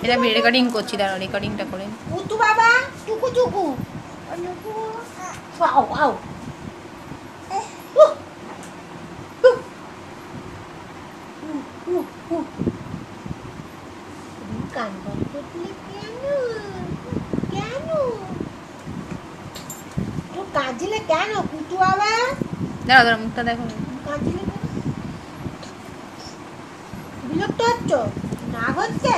এটা আমি রেকর্ডিং করছি, দাঁড়াও রেকর্ডিংটা করে। কুতু বাবা টুকু টুকু আও আও কান বন্ধ করলে কেন কেন তো কাঁদছিলে কেন কুতু বাবা? দাঁড়াও দাঁড়াও মুখটা দেখো। কাঁদছিলে কেন? বিরক্ত হচ্ছ? রাগ হচ্ছে?